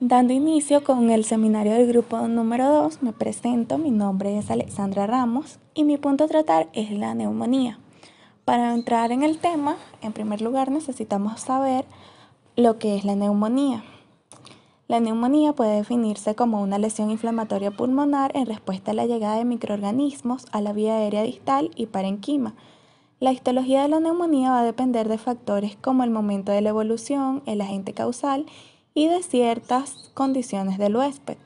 Dando inicio con el seminario del grupo número 2, me presento, mi nombre es Alexandra Ramos y mi punto a tratar es la neumonía. Para entrar en el tema, en primer lugar necesitamos saber lo que es la neumonía. La neumonía puede definirse como una lesión inflamatoria pulmonar en respuesta a la llegada de microorganismos a la vía aérea distal y parenquima. La histología de la neumonía va a depender de factores como el momento de la evolución, el agente causal y de ciertas condiciones del huésped.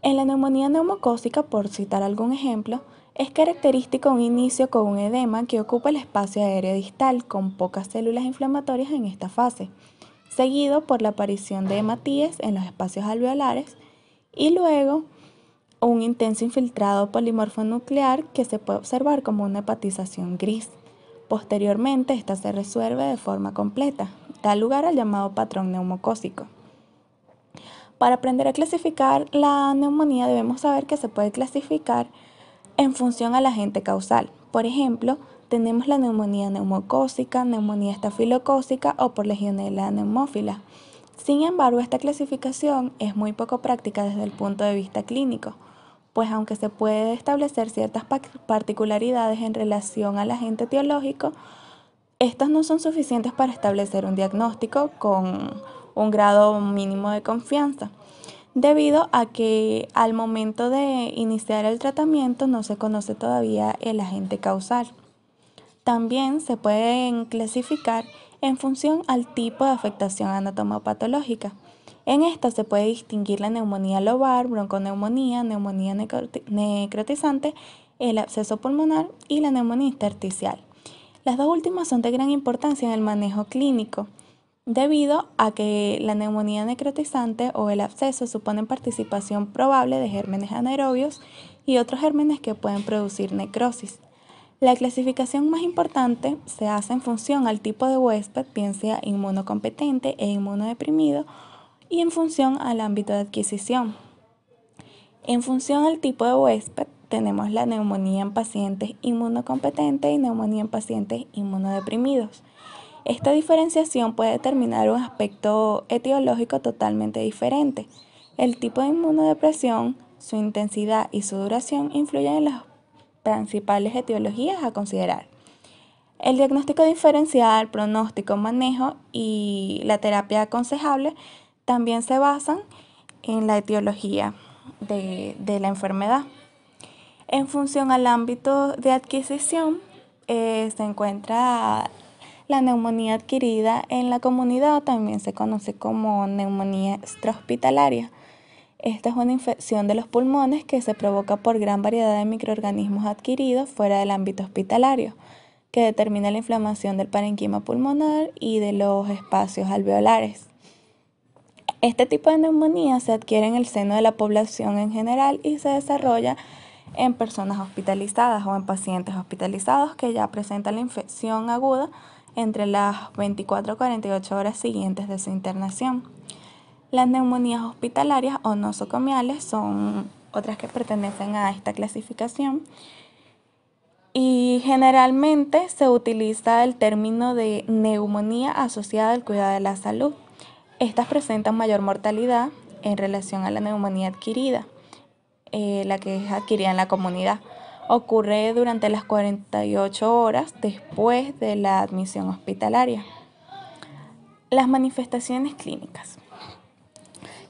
En la neumonía neumocócica, por citar algún ejemplo, es característico un inicio con un edema que ocupa el espacio aéreo distal con pocas células inflamatorias en esta fase, seguido por la aparición de hematíes en los espacios alveolares y luego un intenso infiltrado polimorfo nuclear que se puede observar como una hepatización gris. Posteriormente, esta se resuelve de forma completa, da lugar al llamado patrón neumocócico. Para aprender a clasificar la neumonía debemos saber que se puede clasificar en función al agente causal. Por ejemplo, tenemos la neumonía neumocócica, neumonía estafilocócica o por Legionella pneumófila. Sin embargo, esta clasificación es muy poco práctica desde el punto de vista clínico, pues aunque se puede establecer ciertas particularidades en relación al agente etiológico, estas no son suficientes para establecer un diagnóstico con un grado mínimo de confianza, debido a que al momento de iniciar el tratamiento no se conoce todavía el agente causal. También se pueden clasificar en función al tipo de afectación anatomopatológica. En esta se puede distinguir la neumonía lobar, bronconeumonía, neumonía necrotizante, el absceso pulmonar y la neumonía intersticial. Las dos últimas son de gran importancia en el manejo clínico, debido a que la neumonía necrotizante o el absceso suponen participación probable de gérmenes anaerobios y otros gérmenes que pueden producir necrosis. La clasificación más importante se hace en función al tipo de huésped, bien sea inmunocompetente e inmunodeprimido, y en función al ámbito de adquisición. En función al tipo de huésped, tenemos la neumonía en pacientes inmunocompetentes y neumonía en pacientes inmunodeprimidos. Esta diferenciación puede determinar un aspecto etiológico totalmente diferente. El tipo de inmunodepresión, su intensidad y su duración influyen en las principales etiologías a considerar. El diagnóstico diferencial, pronóstico, manejo y la terapia aconsejable también se basan en la etiología de la enfermedad. En función al ámbito de adquisición, se encuentra la neumonía adquirida en la comunidad, también se conoce como neumonía extrahospitalaria. Esta es una infección de los pulmones que se provoca por gran variedad de microorganismos adquiridos fuera del ámbito hospitalario, que determina la inflamación del parenquima pulmonar y de los espacios alveolares. Este tipo de neumonía se adquiere en el seno de la población en general y se desarrolla en personas hospitalizadas o en pacientes hospitalizados que ya presentan la infección aguda entre las 24 a 48 horas siguientes de su internación. Las neumonías hospitalarias o nosocomiales son otras que pertenecen a esta clasificación y generalmente se utiliza el término de neumonía asociada al cuidado de la salud. Estas presentan mayor mortalidad en relación a la neumonía adquirida, la que es adquirida en la comunidad. Ocurre durante las 48 horas después de la admisión hospitalaria. Las manifestaciones clínicas.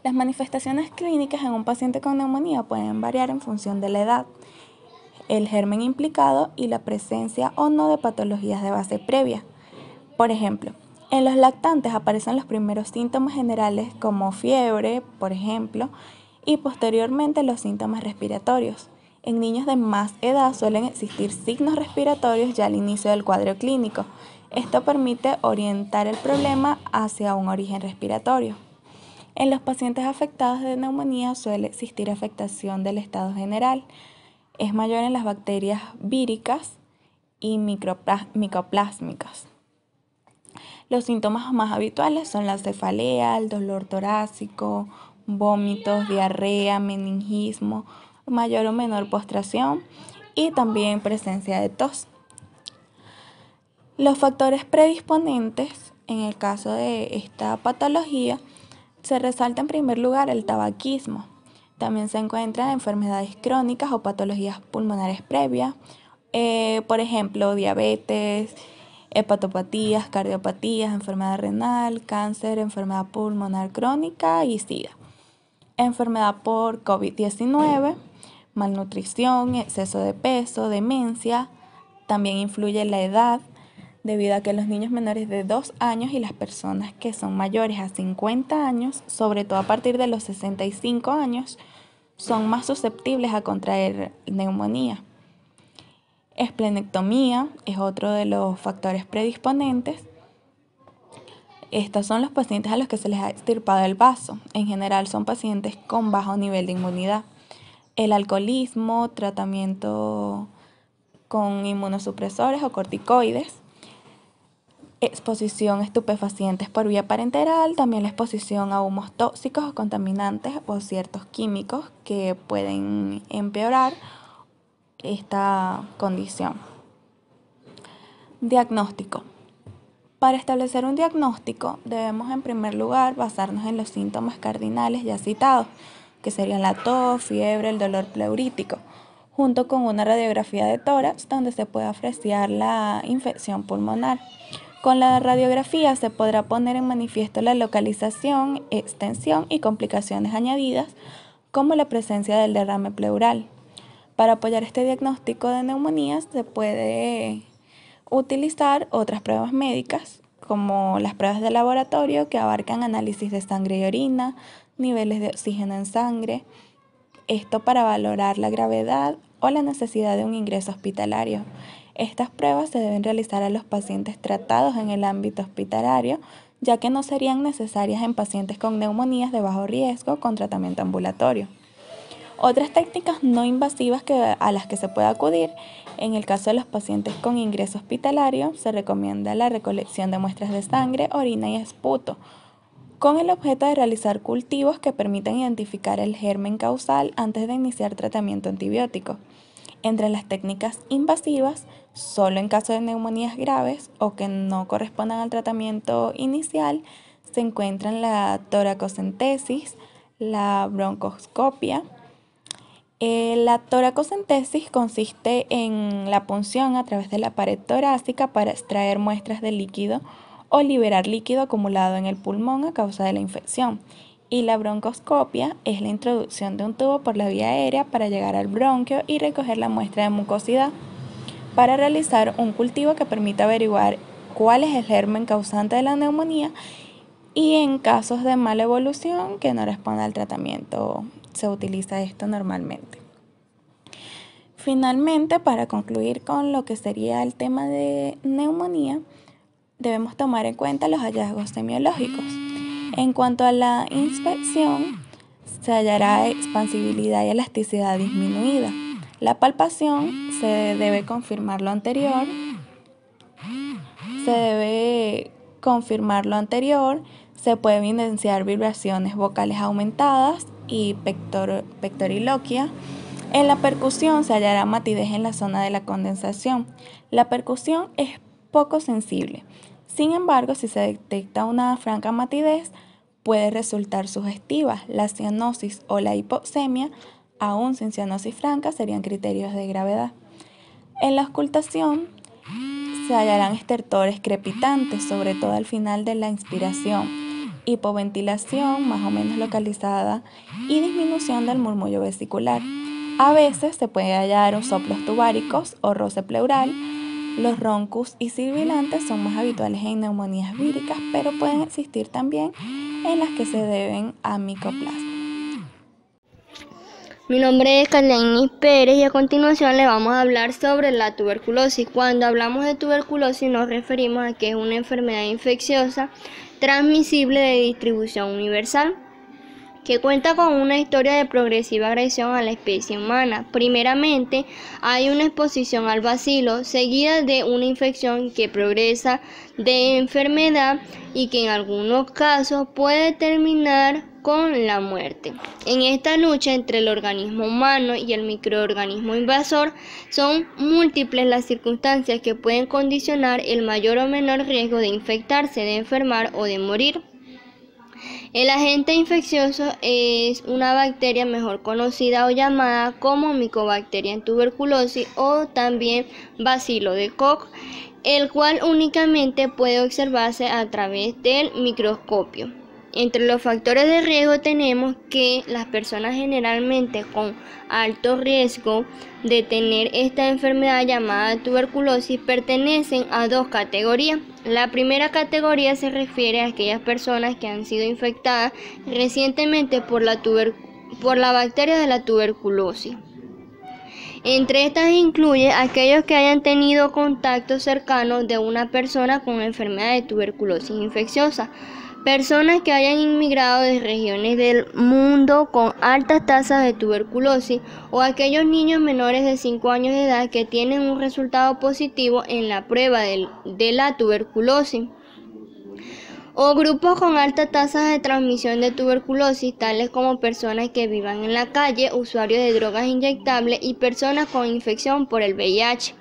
Las manifestaciones clínicas en un paciente con neumonía pueden variar en función de la edad, el germen implicado y la presencia o no de patologías de base previa. Por ejemplo, en los lactantes aparecen los primeros síntomas generales como fiebre, por ejemplo, y posteriormente los síntomas respiratorios. En niños de más edad suelen existir signos respiratorios ya al inicio del cuadro clínico. Esto permite orientar el problema hacia un origen respiratorio. En los pacientes afectados de neumonía suele existir afectación del estado general. Es mayor en las bacterias víricas y micoplásmicas. Los síntomas más habituales son la cefalea, el dolor torácico, vómitos, diarrea, meningismo, mayor o menor postración y también presencia de tos. Los factores predisponentes en el caso de esta patología Se resalta en primer lugar el tabaquismo. También se encuentran enfermedades crónicas o patologías pulmonares previas, por ejemplo, diabetes, hepatopatías, cardiopatías, enfermedad renal, cáncer, enfermedad pulmonar crónica y SIDA. Enfermedad por COVID-19, malnutrición, exceso de peso, demencia. También influye la edad, debido a que los niños menores de 2 años y las personas que son mayores a 50 años, sobre todo a partir de los 65 años, son más susceptibles a contraer neumonía. Esplenectomía es otro de los factores predisponentes. Estos son los pacientes a los que se les ha extirpado el vaso. En general son pacientes con bajo nivel de inmunidad. El alcoholismo, tratamiento con inmunosupresores o corticoides. Exposición a estupefacientes por vía parenteral, también la exposición a humos tóxicos o contaminantes o ciertos químicos que pueden empeorar esta condición. Diagnóstico. Para establecer un diagnóstico debemos en primer lugar basarnos en los síntomas cardinales ya citados, que serían la tos, fiebre, el dolor pleurítico, junto con una radiografía de tórax donde se puede apreciar la infección pulmonar. Con la radiografía se podrá poner en manifiesto la localización, extensión y complicaciones añadidas, como la presencia del derrame pleural. Para apoyar este diagnóstico de neumonías se puede utilizar otras pruebas médicas, como las pruebas de laboratorio que abarcan análisis de sangre y orina, niveles de oxígeno en sangre, esto para valorar la gravedad o la necesidad de un ingreso hospitalario. Estas pruebas se deben realizar a los pacientes tratados en el ámbito hospitalario, ya que no serían necesarias en pacientes con neumonías de bajo riesgo con tratamiento ambulatorio. Otras técnicas no invasivas a las que se puede acudir, en el caso de los pacientes con ingreso hospitalario, se recomienda la recolección de muestras de sangre, orina y esputo, con el objeto de realizar cultivos que permitan identificar el germen causal antes de iniciar tratamiento antibiótico. Entre las técnicas invasivas, solo en caso de neumonías graves o que no correspondan al tratamiento inicial, se encuentran la toracocentesis, la broncoscopia. La toracocentesis consiste en la punción a través de la pared torácica para extraer muestras de líquido o liberar líquido acumulado en el pulmón a causa de la infección. Y la broncoscopia es la introducción de un tubo por la vía aérea para llegar al bronquio y recoger la muestra de mucosidad para realizar un cultivo que permita averiguar cuál es el germen causante de la neumonía y en casos de mala evolución que no responda al tratamiento se utiliza esto normalmente. Finalmente, para concluir con lo que sería el tema de neumonía, debemos tomar en cuenta los hallazgos semiológicos. En cuanto a la inspección, se hallará expansibilidad y elasticidad disminuida. La palpación se debe confirmar lo anterior. Se puede evidenciar vibraciones vocales aumentadas y pectoriloquia. En la percusión se hallará matidez en la zona de la condensación. La percusión es poco sensible. Sin embargo, si se detecta una franca matidez, puede resultar sugestiva. La cianosis o la hipoxemia, aún sin cianosis franca, serían criterios de gravedad. En la auscultación se hallarán estertores crepitantes, sobre todo al final de la inspiración, hipoventilación más o menos localizada y disminución del murmullo vesicular. A veces se puede hallar soplos tubáricos o roce pleural. Los roncus y sibilantes son más habituales en neumonías víricas, pero pueden existir también en las que se deben a micoplasma. Mi nombre es Kaleini Pérez y a continuación le vamos a hablar sobre la tuberculosis. Cuando hablamos de tuberculosis nos referimos a que es una enfermedad infecciosa transmisible de distribución universal, que cuenta con una historia de progresiva agresión a la especie humana. Primeramente, hay una exposición al bacilo, seguida de una infección que progresa de enfermedad y que en algunos casos puede terminar con la muerte. En esta lucha entre el organismo humano y el microorganismo invasor, son múltiples las circunstancias que pueden condicionar el mayor o menor riesgo de infectarse, de enfermar o de morir. El agente infeccioso es una bacteria mejor conocida o llamada como Mycobacteria en tuberculosis o también bacilo de Koch, el cual únicamente puede observarse a través del microscopio. Entre los factores de riesgo tenemos que las personas generalmente con alto riesgo de tener esta enfermedad llamada tuberculosis pertenecen a dos categorías. La primera categoría se refiere a aquellas personas que han sido infectadas recientemente por la bacteria de la tuberculosis. Entre estas incluye aquellos que hayan tenido contacto cercano de una persona con enfermedad de tuberculosis infecciosa, personas que hayan inmigrado de regiones del mundo con altas tasas de tuberculosis o aquellos niños menores de 5 años de edad que tienen un resultado positivo en la prueba de la tuberculosis, o grupos con altas tasas de transmisión de tuberculosis, tales como personas que vivan en la calle, usuarios de drogas inyectables y personas con infección por el VIH,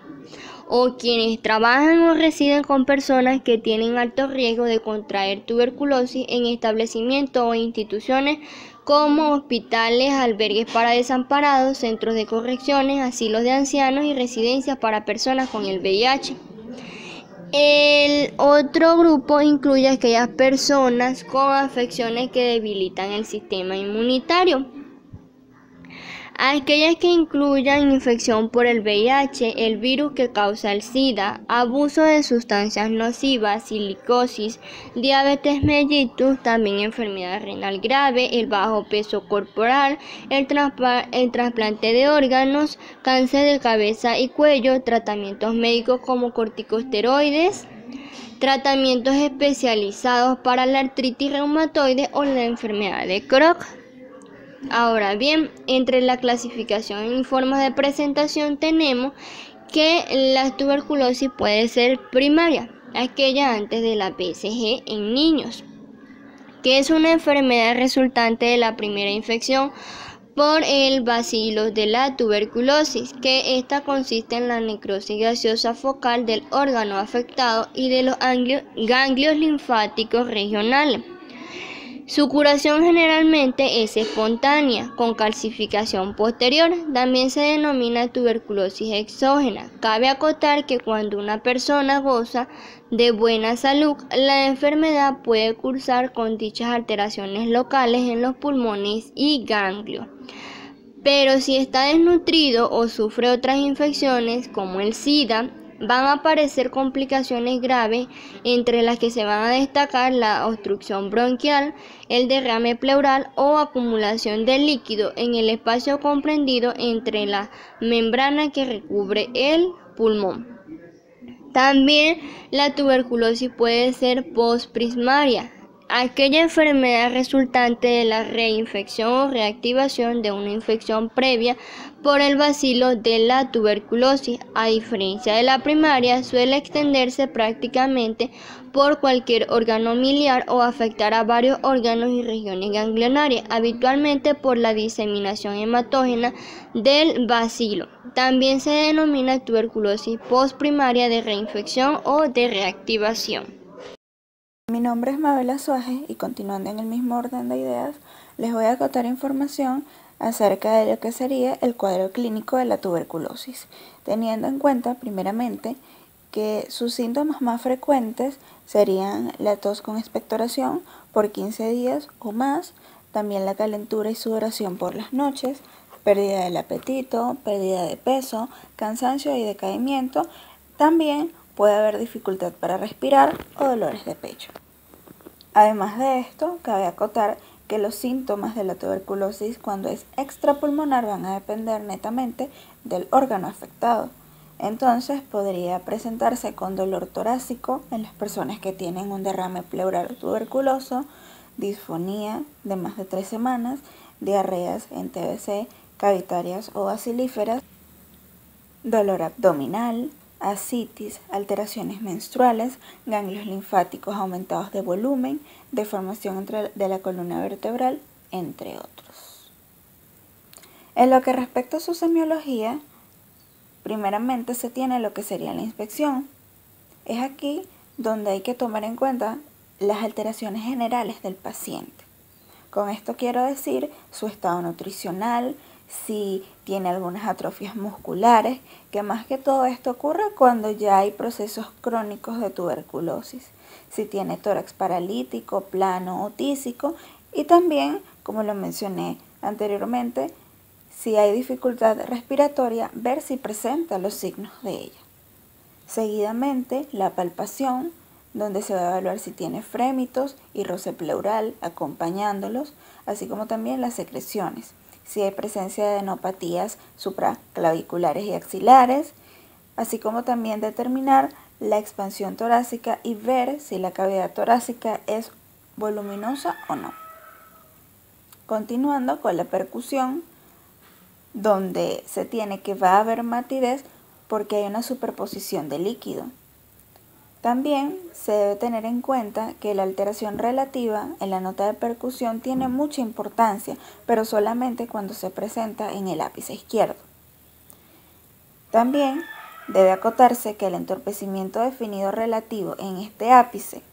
o quienes trabajan o residen con personas que tienen alto riesgo de contraer tuberculosis en establecimientos o instituciones como hospitales, albergues para desamparados, centros de correcciones, asilos de ancianos y residencias para personas con el VIH. El otro grupo incluye a aquellas personas con afecciones que debilitan el sistema inmunitario. Aquellas que incluyan infección por el VIH, el virus que causa el SIDA, abuso de sustancias nocivas, silicosis, diabetes mellitus, también enfermedad renal grave, el bajo peso corporal, el trasplante de órganos, cáncer de cabeza y cuello, tratamientos médicos como corticosteroides, tratamientos especializados para la artritis reumatoide o la enfermedad de Crohn. Ahora bien, entre la clasificación y formas de presentación tenemos que la tuberculosis puede ser primaria, aquella antes de la PSG en niños, que es una enfermedad resultante de la primera infección por el bacilo de la tuberculosis, que esta consiste en la necrosis gaseosa focal del órgano afectado y de los ganglios linfáticos regionales. Su curación generalmente es espontánea, con calcificación posterior. También se denomina tuberculosis exógena. Cabe acotar que cuando una persona goza de buena salud, la enfermedad puede cursar con dichas alteraciones locales en los pulmones y ganglios. Pero si está desnutrido o sufre otras infecciones como el SIDA, van a aparecer complicaciones graves, entre las que se van a destacar la obstrucción bronquial, el derrame pleural o acumulación de líquido en el espacio comprendido entre la membrana que recubre el pulmón. También la tuberculosis puede ser postprismaria, aquella enfermedad resultante de la reinfección o reactivación de una infección previa por el bacilo de la tuberculosis. A diferencia de la primaria, suele extenderse prácticamente por cualquier órgano miliar o afectar a varios órganos y regiones ganglionarias, habitualmente por la diseminación hematógena del bacilo. También se denomina tuberculosis postprimaria de reinfección o de reactivación. Mi nombre es Mabel Azuaje y continuando en el mismo orden de ideas, les voy a acotar información acerca de lo que sería el cuadro clínico de la tuberculosis, teniendo en cuenta primeramente que sus síntomas más frecuentes serían la tos con expectoración por 15 días o más, también la calentura y sudoración por las noches, pérdida del apetito, pérdida de peso, cansancio y decaimiento. También puede haber dificultad para respirar o dolores de pecho. Además de esto, cabe acotar que los síntomas de la tuberculosis cuando es extrapulmonar van a depender netamente del órgano afectado. Entonces podría presentarse con dolor torácico en las personas que tienen un derrame pleural tuberculoso, disfonía de más de 3 semanas, diarreas en TBC, cavitarias o bacilíferas, dolor abdominal, ascitis, alteraciones menstruales, ganglios linfáticos aumentados de volumen, deformación de la columna vertebral, entre otros. En lo que respecta a su semiología, primeramente se tiene lo que sería la inspección. Es aquí donde hay que tomar en cuenta las alteraciones generales del paciente. Con esto quiero decir su estado nutricional, si tiene algunas atrofias musculares, que más que todo esto ocurre cuando ya hay procesos crónicos de tuberculosis, si tiene tórax paralítico, plano o tísico, y también, como lo mencioné anteriormente, si hay dificultad respiratoria, ver si presenta los signos de ella. Seguidamente, la palpación, donde se va a evaluar si tiene frémitos y roce pleural acompañándolos, así como también las secreciones, si hay presencia de adenopatías supraclaviculares y axilares, así como también determinar la expansión torácica y ver si la cavidad torácica es voluminosa o no. Continuando con la percusión, donde se tiene que va a haber matidez porque hay una superposición de líquido. También se debe tener en cuenta que la alteración relativa en la nota de percusión tiene mucha importancia, pero solamente cuando se presenta en el ápice izquierdo. También debe acotarse que el entorpecimiento definido relativo en este ápice,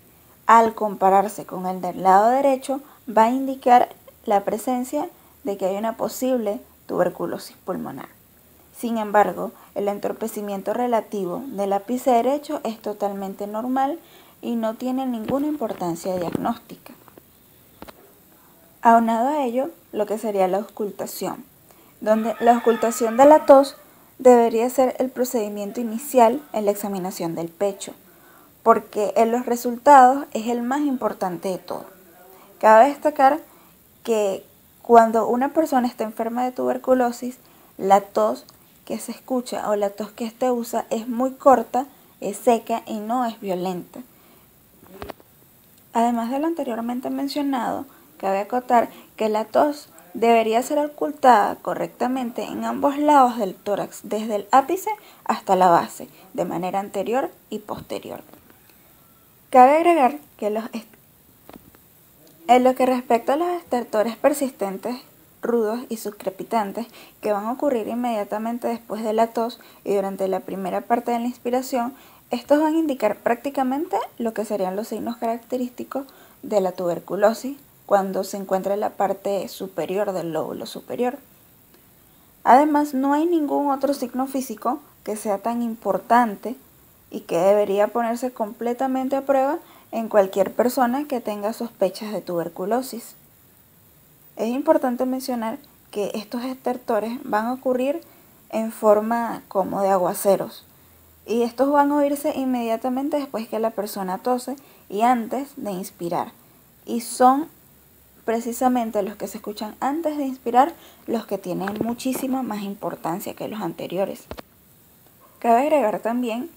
al compararse con el del lado derecho, va a indicar la presencia de que hay una posible tuberculosis pulmonar. Sin embargo, el entorpecimiento relativo del ápice derecho es totalmente normal y no tiene ninguna importancia diagnóstica. Aunado a ello, lo que sería la auscultación, donde la auscultación de la tos debería ser el procedimiento inicial en la examinación del pecho, porque en los resultados es el más importante de todo. Cabe destacar que cuando una persona está enferma de tuberculosis, la tos que se escucha o la tos que éste usa es muy corta, es seca y no es violenta. Además de lo anteriormente mencionado, cabe acotar que la tos debería ser ocultada correctamente en ambos lados del tórax, desde el ápice hasta la base, de manera anterior y posterior. Cabe agregar que en lo que respecta a los estertores persistentes, rudos y subcrepitantes que van a ocurrir inmediatamente después de la tos y durante la primera parte de la inspiración, estos van a indicar prácticamente lo que serían los signos característicos de la tuberculosis cuando se encuentra en la parte superior del lóbulo superior. Además, no hay ningún otro signo físico que sea tan importante y que debería ponerse completamente a prueba en cualquier persona que tenga sospechas de tuberculosis. Es importante mencionar que estos estertores van a ocurrir en forma como de aguaceros y estos van a oírse inmediatamente después que la persona tose y antes de inspirar, y son precisamente los que se escuchan antes de inspirar los que tienen muchísima más importancia que los anteriores. Cabe agregar también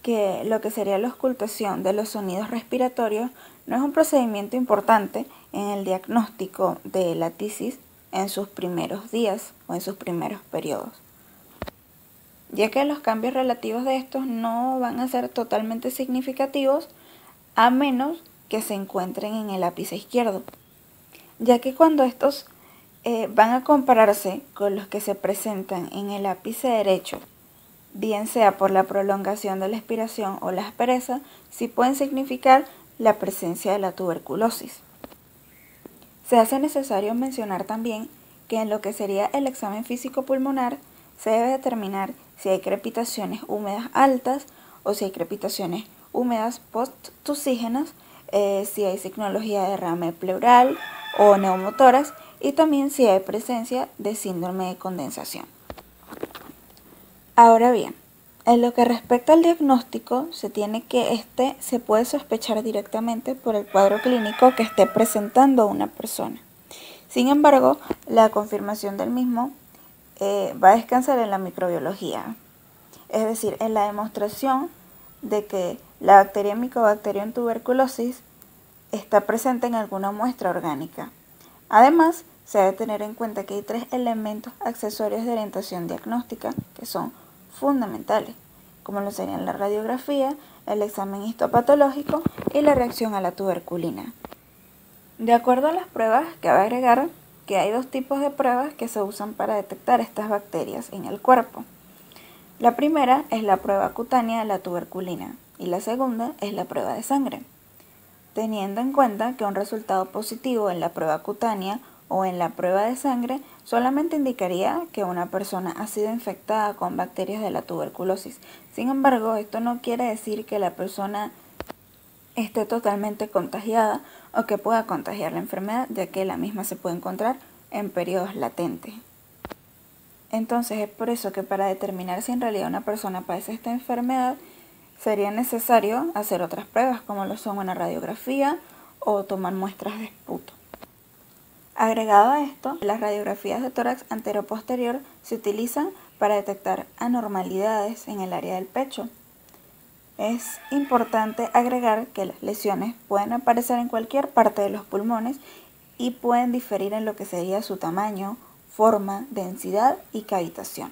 que lo que sería la auscultación de los sonidos respiratorios no es un procedimiento importante en el diagnóstico de la tisis en sus primeros días o en sus primeros periodos, ya que los cambios relativos de estos no van a ser totalmente significativos a menos que se encuentren en el ápice izquierdo, ya que cuando estos van a compararse con los que se presentan en el ápice derecho, bien sea por la prolongación de la expiración o la aspereza, sí pueden significar la presencia de la tuberculosis. Se hace necesario mencionar también que en lo que sería el examen físico pulmonar se debe determinar si hay crepitaciones húmedas altas o si hay crepitaciones húmedas posttusígenas, si hay signología de derrame pleural o neumotórax y también si hay presencia de síndrome de condensación. Ahora bien, en lo que respecta al diagnóstico, se tiene que se puede sospechar directamente por el cuadro clínico que esté presentando una persona. Sin embargo, la confirmación del mismo va a descansar en la microbiología, es decir, en la demostración de que la bacteria Mycobacterium tuberculosis está presente en alguna muestra orgánica. Además, se debe tener en cuenta que hay 3 elementos accesorios de orientación diagnóstica que son fundamentales, como lo serían la radiografía, el examen histopatológico y la reacción a la tuberculina. De acuerdo a las pruebas, cabe agregar que hay 2 tipos de pruebas que se usan para detectar estas bacterias en el cuerpo. La primera es la prueba cutánea de la tuberculina y la segunda es la prueba de sangre. teniendo en cuenta que un resultado positivo en la prueba cutánea o en la prueba de sangre solamente indicaría que una persona ha sido infectada con bacterias de la tuberculosis. Sin embargo, esto no quiere decir que la persona esté totalmente contagiada o que pueda contagiar la enfermedad, ya que la misma se puede encontrar en periodos latentes. Entonces es por eso que para determinar si en realidad una persona padece esta enfermedad sería necesario hacer otras pruebas como lo son una radiografía o tomar muestras de esputo. Agregado a esto, las radiografías de tórax anteroposterior se utilizan para detectar anormalidades en el área del pecho. Es importante agregar que las lesiones pueden aparecer en cualquier parte de los pulmones y pueden diferir en lo que sería su tamaño, forma, densidad y cavitación.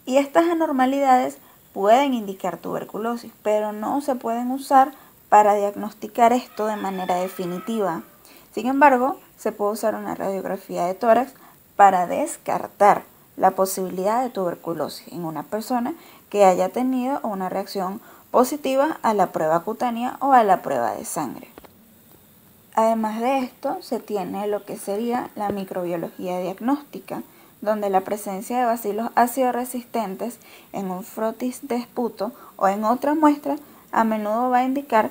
Y estas anormalidades pueden indicar tuberculosis, pero no se pueden usar para diagnosticar esto de manera definitiva. Sin embargo, se puede usar una radiografía de tórax para descartar la posibilidad de tuberculosis en una persona que haya tenido una reacción positiva a la prueba cutánea o a la prueba de sangre. Además de esto, se tiene lo que sería la microbiología diagnóstica, donde la presencia de bacilos ácido resistentes en un frotis de esputo o en otra muestra a menudo va a indicar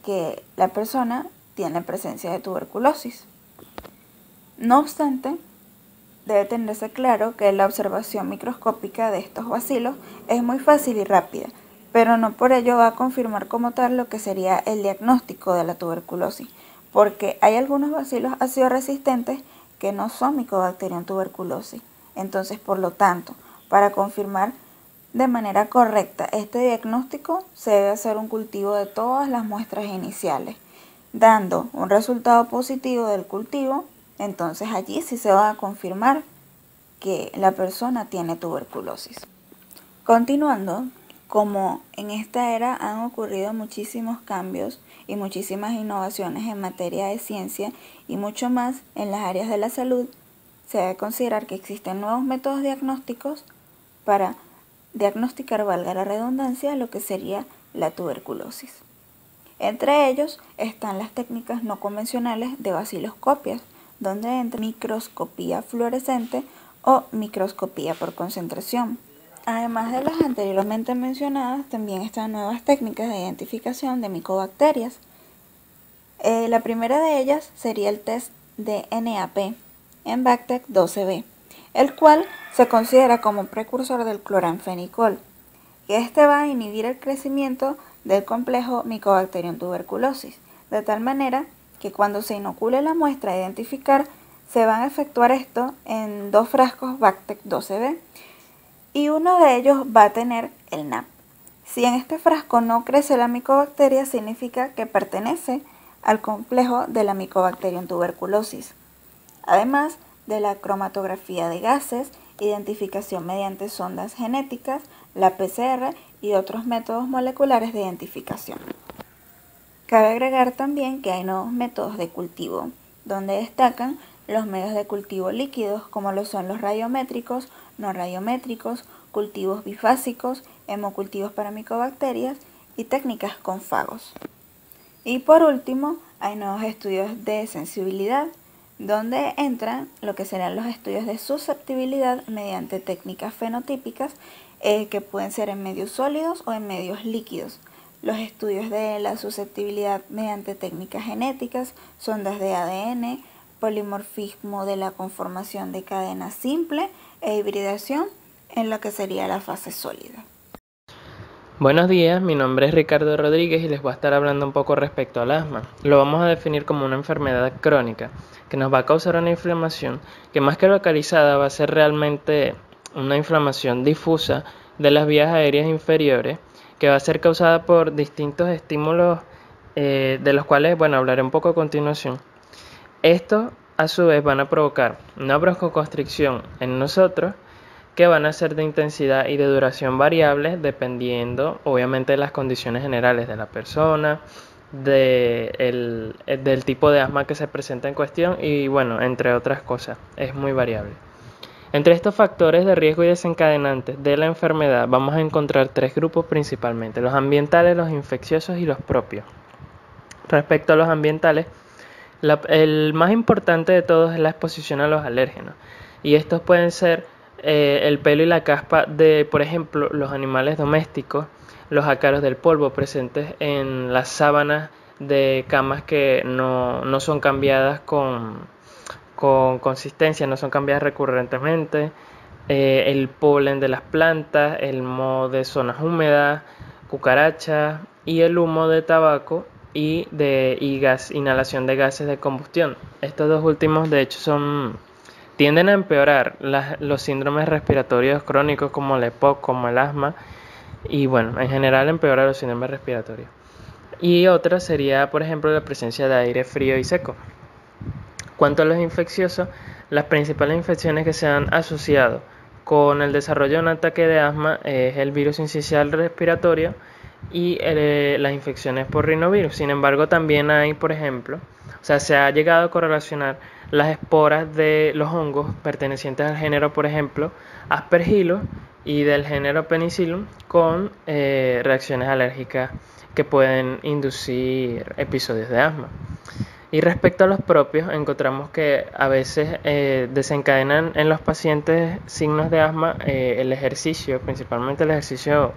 que la persona tiene presencia de tuberculosis. No obstante, debe tenerse claro que la observación microscópica de estos bacilos es muy fácil y rápida, pero no por ello va a confirmar como tal lo que sería el diagnóstico de la tuberculosis, porque hay algunos bacilos ácido resistentes que no son Mycobacterium tuberculosis. Entonces, por lo tanto, para confirmar de manera correcta este diagnóstico, se debe hacer un cultivo de todas las muestras iniciales, dando un resultado positivo del cultivo. Entonces allí sí se va a confirmar que la persona tiene tuberculosis. Continuando, como en esta era han ocurrido muchísimos cambios y muchísimas innovaciones en materia de ciencia y mucho más en las áreas de la salud, se debe considerar que existen nuevos métodos diagnósticos para diagnosticar, valga la redundancia, lo que sería la tuberculosis. Entre ellos están las técnicas no convencionales de baciloscopias, donde entra microscopía fluorescente o microscopía por concentración. Además de las anteriormente mencionadas, también están nuevas técnicas de identificación de micobacterias. La primera de ellas sería el test de NAP en BACTEC 12B, el cual se considera como precursor del cloranfenicol, que este va a inhibir el crecimiento del complejo Mycobacterium tuberculosis, de tal manera que cuando se inocule la muestra a identificar, se van a efectuar esto en 2 frascos BACTEC 12B y uno de ellos va a tener el NAP. Si en este frasco no crece la micobacteria, significa que pertenece al complejo de la Mycobacterium tuberculosis. Además de la cromatografía de gases, identificación mediante sondas genéticas, la PCR y otros métodos moleculares de identificación. Cabe agregar también que hay nuevos métodos de cultivo, donde destacan los medios de cultivo líquidos, como lo son los radiométricos, no radiométricos, cultivos bifásicos, hemocultivos para micobacterias y técnicas con fagos. Y por último, hay nuevos estudios de sensibilidad, donde entran lo que serán los estudios de susceptibilidad mediante técnicas fenotípicas que pueden ser en medios sólidos o en medios líquidos. Los estudios de la susceptibilidad mediante técnicas genéticas, sondas de ADN, polimorfismo de la conformación de cadena simple e hibridación en lo que sería la fase sólida. Buenos días, mi nombre es Ricardo Rodríguez y les voy a estar hablando un poco respecto al asma. Lo vamos a definir como una enfermedad crónica que nos va a causar una inflamación que más que localizada va a ser realmente una inflamación difusa de las vías aéreas inferiores que va a ser causada por distintos estímulos de los cuales, hablaré un poco a continuación. Estos a su vez van a provocar una broncoconstricción en nosotros que van a ser de intensidad y de duración variables dependiendo obviamente de las condiciones generales de la persona, del tipo de asma que se presenta en cuestión y entre otras cosas, es muy variable. Entre estos factores de riesgo y desencadenantes de la enfermedad vamos a encontrar 3 grupos principalmente: los ambientales, los infecciosos y los propios. Respecto a los ambientales, el más importante de todos es la exposición a los alérgenos. Y estos pueden ser el pelo y la caspa de, por ejemplo, los animales domésticos, los ácaros del polvo presentes en las sábanas de camas que no son cambiadas con consistencia, no son cambiadas recurrentemente, el polen de las plantas, el moho de zonas húmedas, cucarachas y el humo de tabaco y inhalación de gases de combustión. Estos dos últimos de hecho tienden a empeorar los síndromes respiratorios crónicos como la EPOC, como el asma, y bueno, en general empeora los síndromes respiratorios. Y otra sería, por ejemplo, la presencia de aire frío y seco. Cuanto a los infecciosos, las principales infecciones que se han asociado con el desarrollo de un ataque de asma es el virus sincicial respiratorio y las infecciones por rinovirus. Sin embargo, también hay, por ejemplo, se ha llegado a correlacionar las esporas de los hongos pertenecientes al género, por ejemplo, Aspergillus y del género Penicillium con reacciones alérgicas que pueden inducir episodios de asma. Y respecto a los propios, encontramos que a veces desencadenan en los pacientes signos de asma el ejercicio, principalmente el ejercicio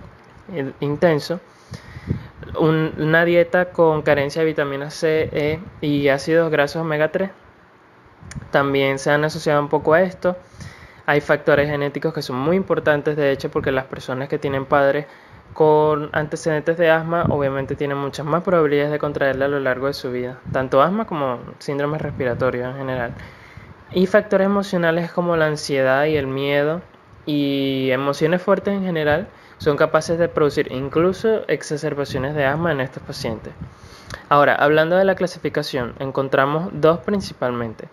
intenso, una dieta con carencia de vitamina C, E y ácidos grasos omega 3. También se han asociado un poco a esto. Hay factores genéticos que son muy importantes, de hecho, porque las personas que tienen padres con antecedentes de asma obviamente tienen muchas más probabilidades de contraerla a lo largo de su vida, tanto asma como síndromes respiratorios en general. Y factores emocionales como la ansiedad y el miedo y emociones fuertes en general son capaces de producir incluso exacerbaciones de asma en estos pacientes. Ahora, hablando de la clasificación, encontramos dos principalmente.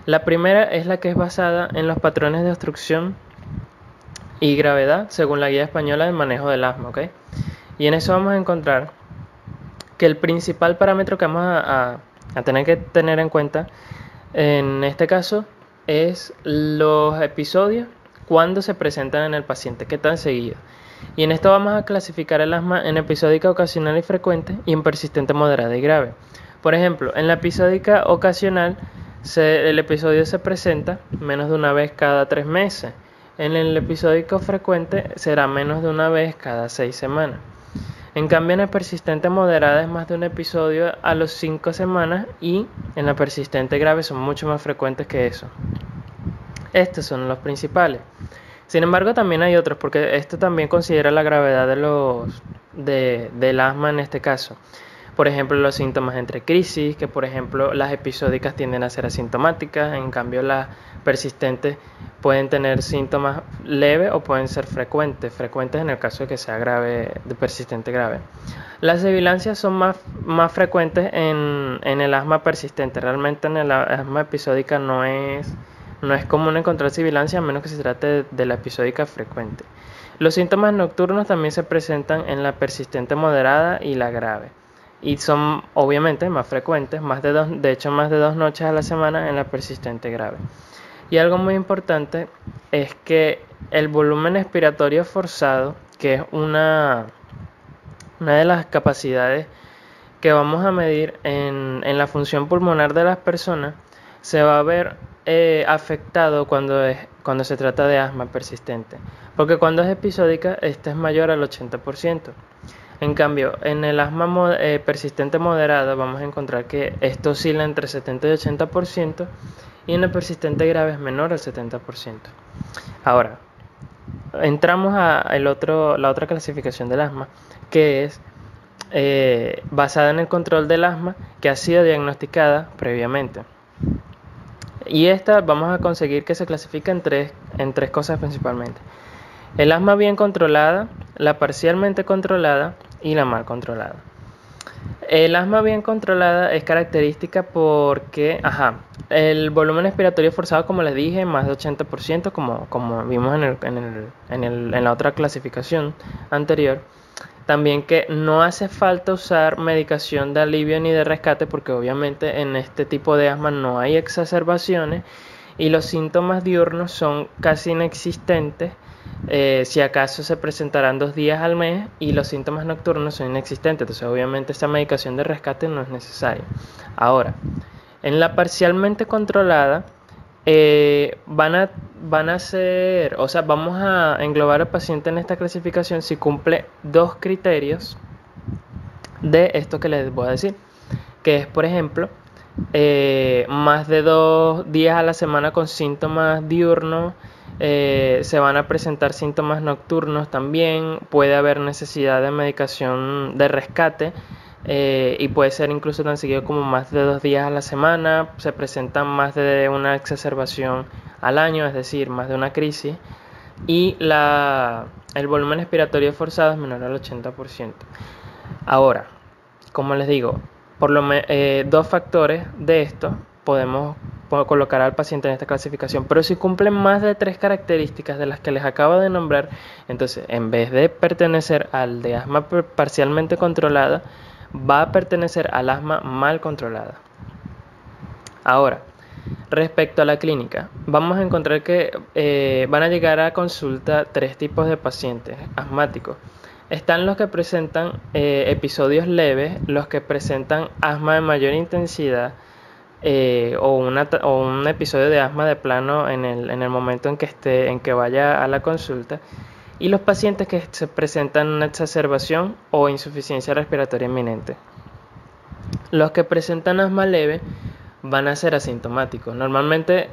La primera es la que es basada en los patrones de obstrucción y gravedad según la Guía Española de Manejo del Asma, ¿ok? Y en eso vamos a encontrar que el principal parámetro que vamos a tener que tener en cuenta en este caso es los episodios cuando se presentan en el paciente, qué tan seguido. Y en esto vamos a clasificar el asma en episódica, ocasional y frecuente y en persistente, moderada y grave. Por ejemplo, en la episódica ocasional el episodio se presenta menos de una vez cada 3 meses. En el episódico frecuente será menos de una vez cada 6 semanas. En cambio, en la persistente moderada es más de un episodio a los 5 semanas y en la persistente grave son mucho más frecuentes que eso. Estos son los principales. Sin embargo, también hay otros, porque esto también considera la gravedad del asma en este caso. Por ejemplo, los síntomas entre crisis, que por ejemplo las episódicas tienden a ser asintomáticas, en cambio las persistentes pueden tener síntomas leves o pueden ser frecuentes en el caso de que sea grave, de persistente grave. Las sibilancias son más frecuentes en el asma persistente. Realmente en el asma episódica no es común encontrar sibilancia a menos que se trate de la episódica frecuente. Los síntomas nocturnos también se presentan en la persistente moderada y la grave. Y son obviamente más frecuentes, de hecho más de 2 noches a la semana en la persistente grave. Y algo muy importante es que el volumen expiratorio forzado, que es una de las capacidades que vamos a medir en la función pulmonar de las personas, se va a ver afectado cuando se trata de asma persistente. Porque cuando es episódica, esta es mayor al 80%. En cambio, en el asma persistente moderado vamos a encontrar que esto oscila entre 70 y 80% y en el persistente grave es menor al 70%. Ahora, entramos a la otra clasificación del asma, que es basada en el control del asma que ha sido diagnosticada previamente. Y esta vamos a conseguir que se clasifique en tres cosas principalmente: el asma bien controlada, la parcialmente controlada y la mal controlada. El asma bien controlada es característica porque el volumen expiratorio forzado, como les dije, más de 80%, como vimos en la otra clasificación anterior. También que no hace falta usar medicación de alivio ni de rescate, porque obviamente en este tipo de asma no hay exacerbaciones y los síntomas diurnos son casi inexistentes Si acaso se presentarán 2 días al mes y los síntomas nocturnos son inexistentes, entonces obviamente esta medicación de rescate no es necesaria. Ahora, en la parcialmente controlada, van a ser, o sea, vamos a englobar al paciente en esta clasificación si cumple 2 criterios de esto que les voy a decir, que es, por ejemplo, más de 2 días a la semana con síntomas diurnos, se van a presentar síntomas nocturnos también, puede haber necesidad de medicación de rescate, y puede ser incluso tan seguido como más de 2 días a la semana, se presentan más de una exacerbación al año, es decir, más de una crisis, y el volumen respiratorio forzado es menor al 80%. Ahora, como les digo, dos factores de esto podemos colocar al paciente en esta clasificación, pero si cumplen más de 3 características de las que les acabo de nombrar, entonces en vez de pertenecer al de asma parcialmente controlada, va a pertenecer al asma mal controlada. Ahora, respecto a la clínica, vamos a encontrar que van a llegar a consulta 3 tipos de pacientes asmáticos. Están los que presentan episodios leves, los que presentan asma de mayor intensidad, o un episodio de asma de plano en el momento en que vaya a la consulta, y los pacientes que se presentan una exacerbación o insuficiencia respiratoria inminente. Los que presentan asma leve van a ser asintomáticos. Normalmente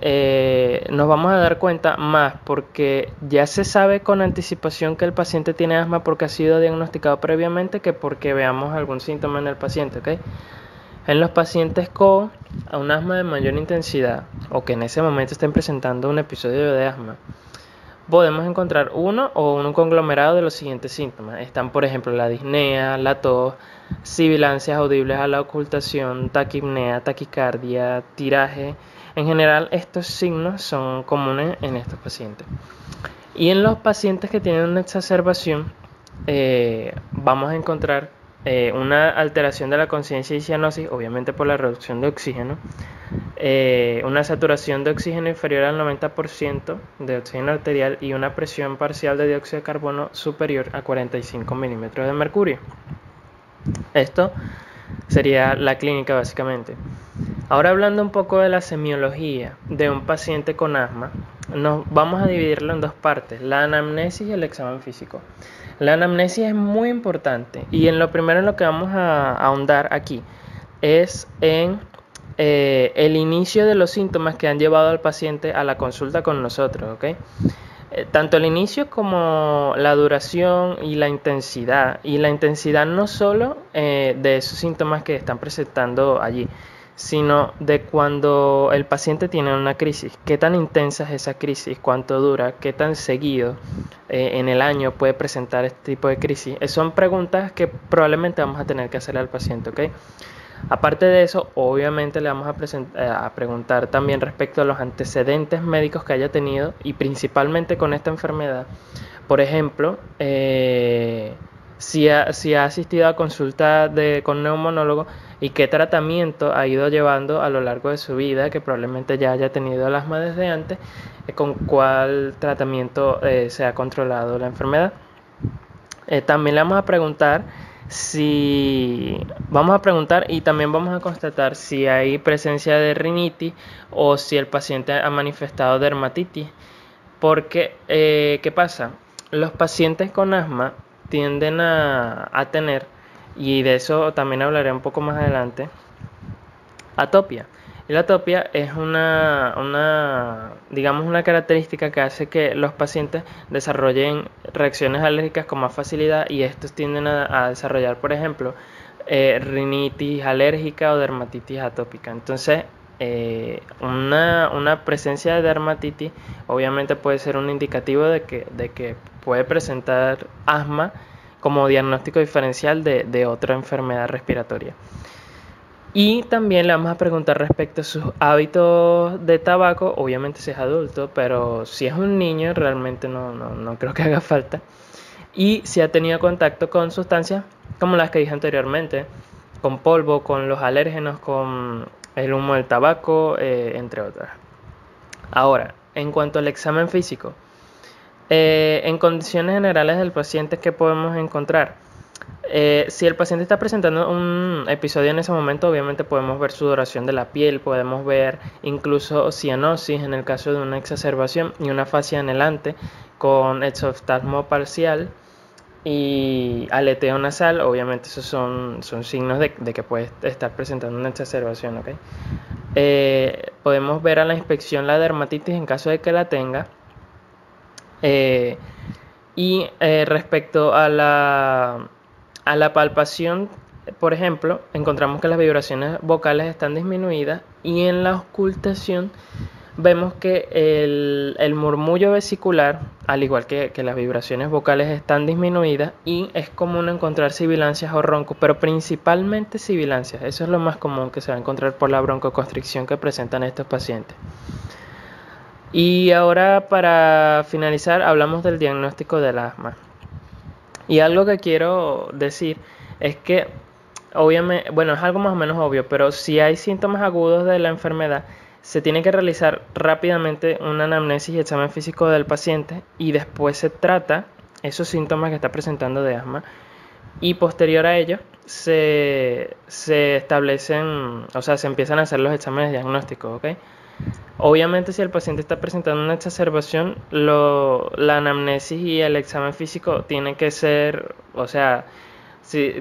nos vamos a dar cuenta más porque ya se sabe con anticipación que el paciente tiene asma porque ha sido diagnosticado previamente que porque veamos algún síntoma en el paciente, ¿ok? En los pacientes con un asma de mayor intensidad o que en ese momento estén presentando un episodio de asma, podemos encontrar uno o un conglomerado de los siguientes síntomas. Están, por ejemplo, la disnea, la tos, sibilancias audibles a la ocultación, taquipnea, taquicardia, tiraje. En general, estos signos son comunes en estos pacientes. Y en los pacientes que tienen una exacerbación, vamos a encontrar una alteración de la conciencia y cianosis, obviamente por la reducción de oxígeno, una saturación de oxígeno inferior al 90% de oxígeno arterial y una presión parcial de dióxido de carbono superior a 45 milímetros de mercurio. Esto sería la clínica básicamente. Ahora hablando un poco de la semiología de un paciente con asma, vamos a dividirlo en 2 partes, la anamnesis y el examen físico. La anamnesis es muy importante y en lo primero en lo que vamos a ahondar aquí es en el inicio de los síntomas que han llevado al paciente a la consulta con nosotros, ¿ok? Tanto el inicio como la duración y la intensidad. Y la intensidad no solo de esos síntomas que están presentando allí, sino de cuando el paciente tiene una crisis. ¿Qué tan intensa es esa crisis? ¿Cuánto dura? ¿Qué tan seguido en el año puede presentar este tipo de crisis? Son preguntas que probablemente vamos a tener que hacerle al paciente, ¿ok? Aparte de eso, obviamente le vamos a preguntar también respecto a los antecedentes médicos que haya tenido y principalmente con esta enfermedad. Por ejemplo, si ha asistido a consulta con neumonólogo y qué tratamiento ha ido llevando a lo largo de su vida, que probablemente ya haya tenido el asma desde antes, con cuál tratamiento se ha controlado la enfermedad. También le vamos a preguntar y también vamos a constatar si hay presencia de rinitis o si el paciente ha manifestado dermatitis. Porque, ¿qué pasa? Los pacientes con asma tienden a tener, y de eso también hablaré un poco más adelante, atopia. Y la atopia es digamos una característica que hace que los pacientes desarrollen reacciones alérgicas con más facilidad y estos tienden a desarrollar, por ejemplo, rinitis alérgica o dermatitis atópica. Entonces, una presencia de dermatitis obviamente puede ser un indicativo de que puede presentar asma como diagnóstico diferencial de otra enfermedad respiratoria. Y también le vamos a preguntar respecto a sus hábitos de tabaco, obviamente si es adulto, pero si es un niño realmente no creo que haga falta. Y si ha tenido contacto con sustancias como las que dije anteriormente, con polvo, con los alérgenos, con el humo del tabaco, entre otras. Ahora, en cuanto al examen físico, En condiciones generales del paciente, ¿qué podemos encontrar? Si el paciente está presentando un episodio en ese momento, obviamente podemos ver sudoración de la piel, podemos ver incluso cianosis en el caso de una exacerbación y una fascia anhelante con exoftalmo parcial y aleteo nasal. Obviamente esos son signos de que puede estar presentando una exacerbación, ¿ok? Podemos ver a la inspección la dermatitis en caso de que la tenga. Respecto a la palpación, por ejemplo, encontramos que las vibraciones vocales están disminuidas y en la auscultación vemos que el murmullo vesicular, al igual que las vibraciones vocales, están disminuidas y es común encontrar sibilancias o roncos, pero principalmente sibilancias. Eso es lo más común que se va a encontrar por la broncoconstricción que presentan estos pacientes. Y ahora, para finalizar, hablamos del diagnóstico del asma. Y algo que quiero decir es que, obviamente, bueno, es algo más o menos obvio, pero si hay síntomas agudos de la enfermedad, se tiene que realizar rápidamente una anamnesis y examen físico del paciente y después se trata esos síntomas que está presentando de asma y posterior a ello se establecen, o sea, se empiezan a hacer los exámenes diagnósticos, ¿ok? Obviamente, si el paciente está presentando una exacerbación, la anamnesis y el examen físico tiene que ser, o sea,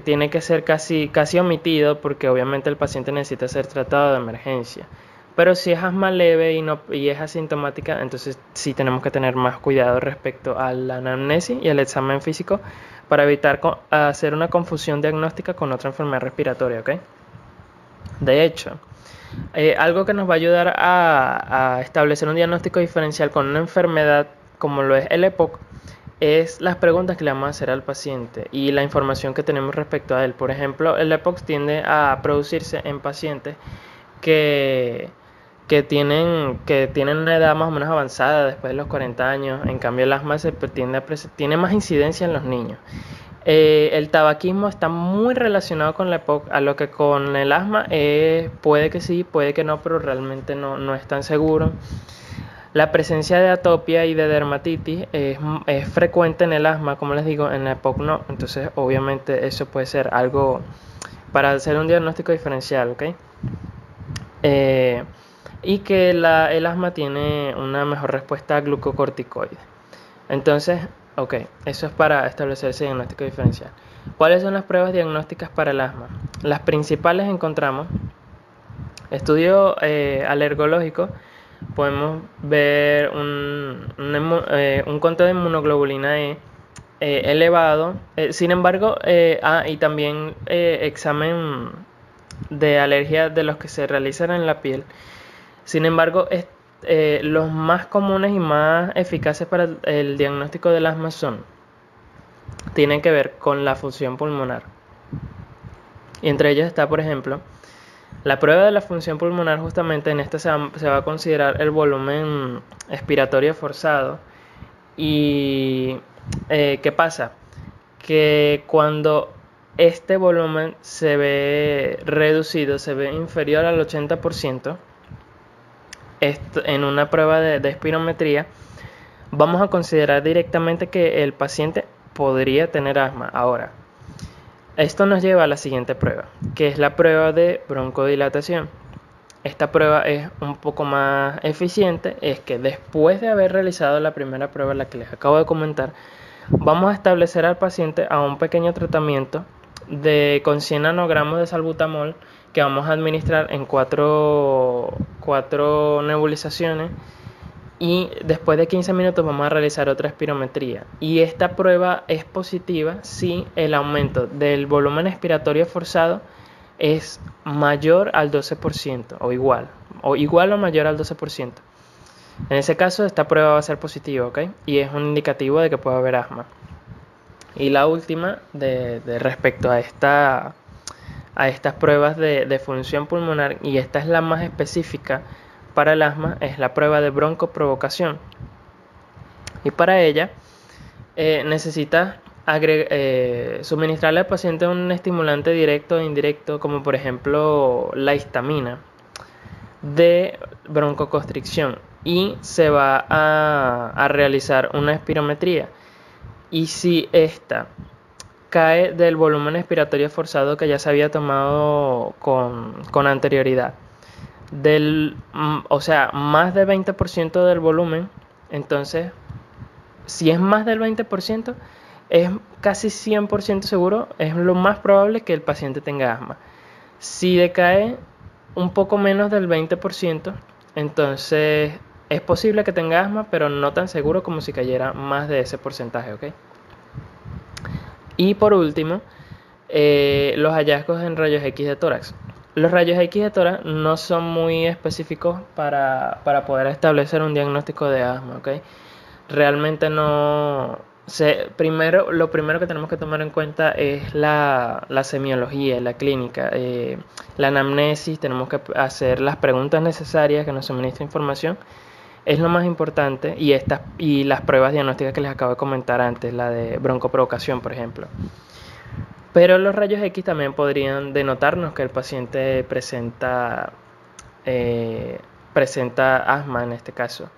tiene que ser casi omitido porque obviamente el paciente necesita ser tratado de emergencia. Pero si es asma leve y es asintomática, entonces sí tenemos que tener más cuidado respecto a la anamnesis y el examen físico para evitar hacer una confusión diagnóstica con otra enfermedad respiratoria, ¿ok? De hecho, algo que nos va a ayudar a establecer un diagnóstico diferencial con una enfermedad como lo es el EPOC es las preguntas que le vamos a hacer al paciente y la información que tenemos respecto a él. Por ejemplo, el EPOC tiende a producirse en pacientes que tienen una edad más o menos avanzada después de los 40 años. En cambio, el asma tiene más incidencia en los niños. El tabaquismo está muy relacionado con la EPOC, a lo que con el asma puede que sí, puede que no, pero realmente no es tan seguro. La presencia de atopia y de dermatitis es frecuente en el asma, como les digo, en la EPOC no. Entonces, obviamente, eso puede ser algo para hacer un diagnóstico diferencial, ¿ok? Y que el asma tiene una mejor respuesta a glucocorticoides. Entonces, ok, eso es para establecer ese diagnóstico diferencial. ¿Cuáles son las pruebas diagnósticas para el asma? Las principales encontramos estudio alergológico. Podemos ver un conteo de inmunoglobulina E elevado. Sin embargo, y también examen de alergia de los que se realizan en la piel. Sin embargo, los más comunes y más eficaces para el diagnóstico del asma tienen que ver con la función pulmonar. Y entre ellos está, por ejemplo, la prueba de la función pulmonar. Justamente en esta se va a considerar el volumen expiratorio forzado. Y ¿qué pasa? Que cuando este volumen se ve reducido, se ve inferior al 80%, en una prueba de espirometría, vamos a considerar directamente que el paciente podría tener asma. Ahora, esto nos lleva a la siguiente prueba, que es la prueba de broncodilatación. Esta prueba es un poco más eficiente, es que después de haber realizado la primera prueba, la que les acabo de comentar, vamos a establecer al paciente a un pequeño tratamiento con 100 nanogramos de salbutamol que vamos a administrar en 4 nebulizaciones, y después de 15 minutos vamos a realizar otra espirometría. Y esta prueba es positiva si el aumento del volumen expiratorio forzado es mayor al 12% o igual o mayor al 12%. En ese caso, esta prueba va a ser positiva, ¿ok? Y es un indicativo de que puede haber asma. Y la última, de respecto a estas pruebas de función pulmonar, y esta es la más específica para el asma, es la prueba de broncoprovocación. Y para ella necesitas suministrarle al paciente un estimulante directo e indirecto, como por ejemplo la histamina de broncoconstricción. y se va a realizar una espirometría. Y si esta cae del volumen expiratorio forzado que ya se había tomado con anterioridad, o sea, más del 20% del volumen, entonces, si es más del 20%, es casi 100% seguro, es lo más probable que el paciente tenga asma. Si decae un poco menos del 20%, entonces es posible que tenga asma, pero no tan seguro como si cayera más de ese porcentaje, ¿ok? Y por último, los hallazgos en rayos X de tórax. Los rayos X de tórax no son muy específicos para poder establecer un diagnóstico de asma, ¿ok? Realmente no... lo primero que tenemos que tomar en cuenta es la semiología, la clínica, la anamnesis. Tenemos que hacer las preguntas necesarias que nos suministren información. Es lo más importante, y las pruebas diagnósticas que les acabo de comentar antes, la de broncoprovocación, por ejemplo. Pero los rayos X también podrían denotarnos que el paciente presenta asma en este caso.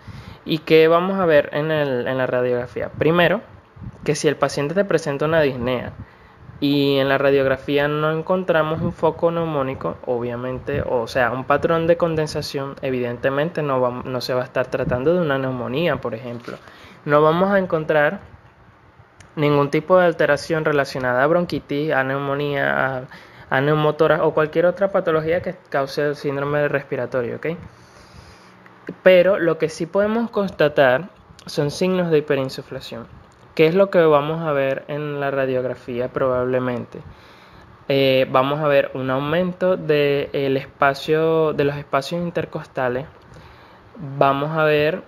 ¿Y qué vamos a ver en la radiografía? Primero, que si el paciente te presenta una disnea y en la radiografía no encontramos un foco neumónico, obviamente, o sea, un patrón de condensación, evidentemente no se va a estar tratando de una neumonía, por ejemplo. No vamos a encontrar ningún tipo de alteración relacionada a bronquitis, a neumonía, a neumotórax o cualquier otra patología que cause el síndrome respiratorio, ¿ok? Pero lo que sí podemos constatar son signos de hiperinsuflación. ¿Qué es lo que vamos a ver en la radiografía probablemente? Vamos a ver un aumento de los espacios intercostales. Vamos a ver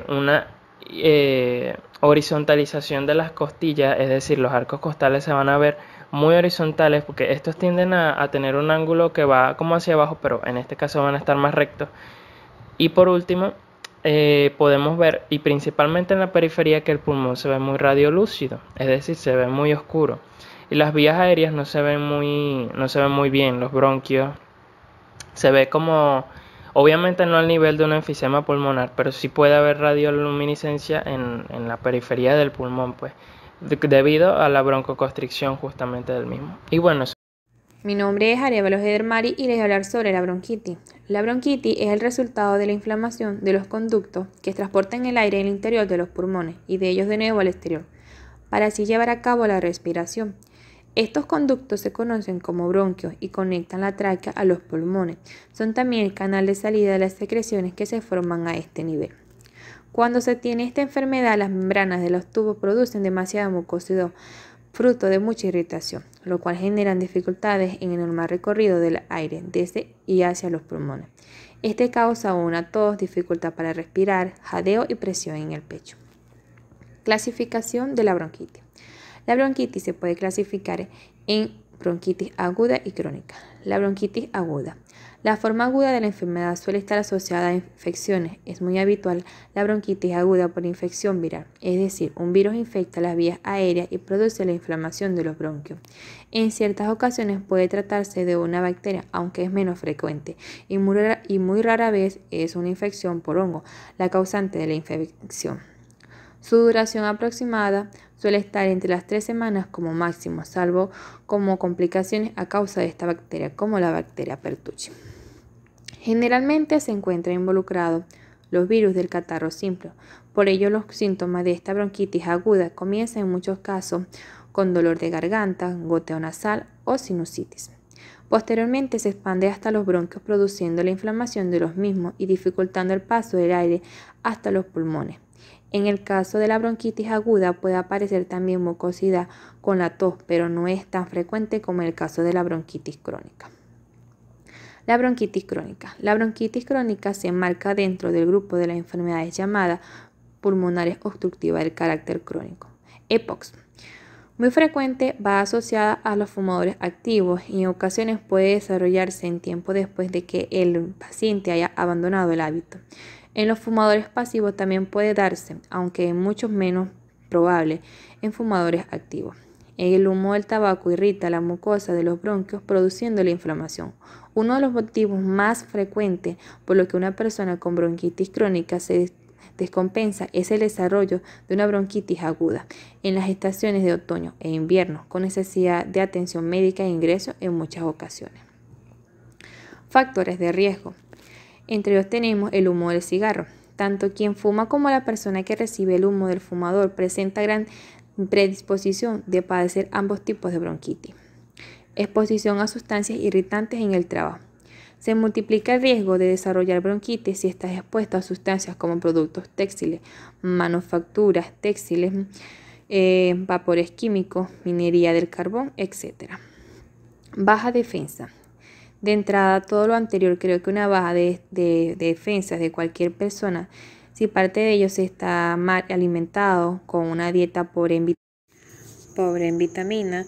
una horizontalización de las costillas, es decir, los arcos costales se van a ver muy horizontales porque estos tienden a tener un ángulo que va como hacia abajo, pero en este caso van a estar más rectos. Y por último, podemos ver, y principalmente en la periferia, que el pulmón se ve muy radiolúcido, es decir, se ve muy oscuro. Y las vías aéreas no se ven muy bien, los bronquios. Se ve como, obviamente no al nivel de un enfisema pulmonar, pero sí puede haber radioluminiscencia en la periferia del pulmón, pues, debido a la broncoconstricción justamente del mismo. Y bueno, mi nombre es Arevalo Gedermari y les voy a hablar sobre la bronquitis. La bronquitis es el resultado de la inflamación de los conductos que transportan el aire al interior de los pulmones y de ellos de nuevo al exterior, para así llevar a cabo la respiración. Estos conductos se conocen como bronquios y conectan la tráquea a los pulmones. Son también el canal de salida de las secreciones que se forman a este nivel. Cuando se tiene esta enfermedad, las membranas de los tubos producen demasiada mucosidad, fruto de mucha irritación, lo cual generan dificultades en el normal recorrido del aire desde y hacia los pulmones. Este causa una tos, dificultad para respirar, jadeo y presión en el pecho. Clasificación de la bronquitis. La bronquitis se puede clasificar en bronquitis aguda y crónica. La bronquitis aguda. La forma aguda de la enfermedad suele estar asociada a infecciones. Es muy habitual la bronquitis aguda por infección viral, es decir, un virus infecta las vías aéreas y produce la inflamación de los bronquios. En ciertas ocasiones puede tratarse de una bacteria, aunque es menos frecuente, y muy rara vez es una infección por hongo la causante de la infección. Su duración aproximada suele estar entre las 3 semanas como máximo, salvo como complicaciones a causa de esta bacteria, como la bacteria Pertussi. Generalmente se encuentran involucrados los virus del catarro simple. Por ello, los síntomas de esta bronquitis aguda comienzan en muchos casos con dolor de garganta, goteo nasal o sinusitis. Posteriormente se expande hasta los bronquios, produciendo la inflamación de los mismos y dificultando el paso del aire hasta los pulmones. En el caso de la bronquitis aguda puede aparecer también mucosidad con la tos, pero no es tan frecuente como en el caso de la bronquitis crónica. La bronquitis crónica. La bronquitis crónica se enmarca dentro del grupo de las enfermedades llamadas pulmonares obstructivas del carácter crónico, EPOCS. Muy frecuente, va asociada a los fumadores activos y en ocasiones puede desarrollarse en tiempo después de que el paciente haya abandonado el hábito. En los fumadores pasivos también puede darse, aunque es mucho menos probable en fumadores activos. El humo del tabaco irrita la mucosa de los bronquios, produciendo la inflamación. Uno de los motivos más frecuentes por los que una persona con bronquitis crónica se descompensa es el desarrollo de una bronquitis aguda en las estaciones de otoño e invierno, con necesidad de atención médica e ingreso en muchas ocasiones. Factores de riesgo. Entre ellos tenemos el humo del cigarro. Tanto quien fuma como la persona que recibe el humo del fumador presenta gran predisposición de padecer ambos tipos de bronquitis. Exposición a sustancias irritantes en el trabajo. Se multiplica el riesgo de desarrollar bronquitis si estás expuesto a sustancias como productos textiles, manufacturas textiles, vapores químicos, minería del carbón, etc. Baja defensa. De entrada, todo lo anterior, creo que una baja de defensas de cualquier persona, si parte de ellos está mal alimentado, con una dieta pobre en vitamina,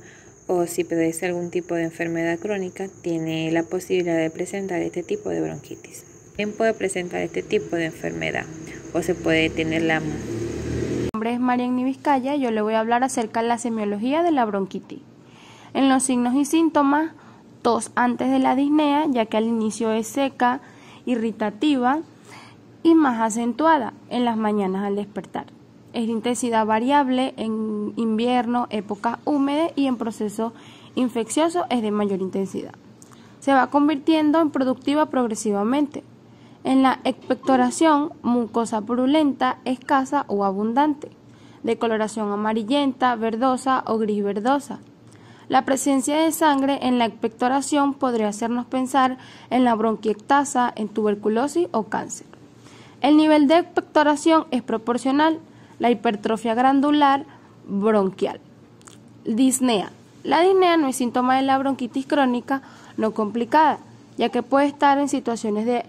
o si padece algún tipo de enfermedad crónica, tiene la posibilidad de presentar este tipo de bronquitis. ¿Quién puede presentar este tipo de enfermedad? O se puede tener la... Mi nombre es Marianny Vizcaya, yo le voy a hablar acerca de la semiología de la bronquitis. En los signos y síntomas, tos antes de la disnea, ya que al inicio es seca, irritativa y más acentuada en las mañanas al despertar. Es de intensidad variable en invierno, épocas húmedas, y en proceso infeccioso es de mayor intensidad. Se va convirtiendo en productiva progresivamente. En la expectoración, mucosa purulenta, escasa o abundante, de coloración amarillenta, verdosa o gris verdosa. La presencia de sangre en la expectoración podría hacernos pensar en la bronquiectasa, en tuberculosis o cáncer. El nivel de expectoración es proporcional. La hipertrofia glandular bronquial. Disnea. La disnea no es síntoma de la bronquitis crónica no complicada, ya que puede estar en situaciones de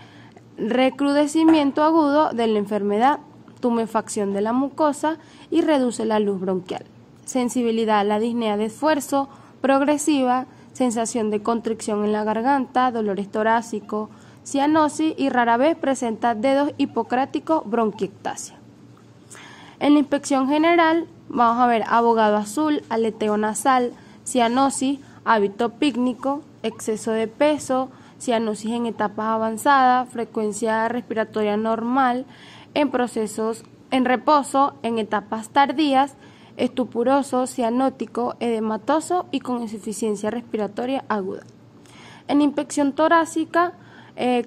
recrudecimiento agudo de la enfermedad, tumefacción de la mucosa y reduce la luz bronquial. Sensibilidad a la disnea de esfuerzo, progresiva, sensación de constricción en la garganta, dolores torácicos, cianosis y rara vez presenta dedos hipocráticos, bronquiectasia. En la inspección general vamos a ver abogado azul, aleteo nasal, cianosis, hábito pícnico, exceso de peso, cianosis en etapas avanzadas, frecuencia respiratoria normal, en reposo, en etapas tardías, estupuroso, cianótico, edematoso y con insuficiencia respiratoria aguda. En inspección torácica,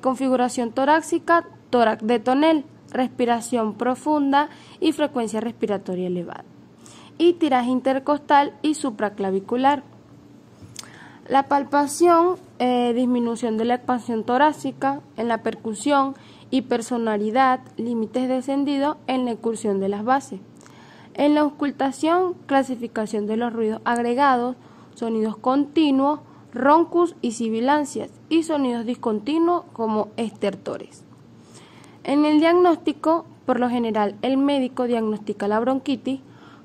configuración torácica, tórax de tonel, respiración profunda y frecuencia respiratoria elevada. Y tiraje intercostal y supraclavicular. La palpación, disminución de la expansión torácica, en la percusión, hipersonoridad, límites descendidos en la incursión de las bases. En la auscultación, clasificación de los ruidos agregados, sonidos continuos, roncus y sibilancias, y sonidos discontinuos como estertores. En el diagnóstico, por lo general, el médico diagnostica la bronquitis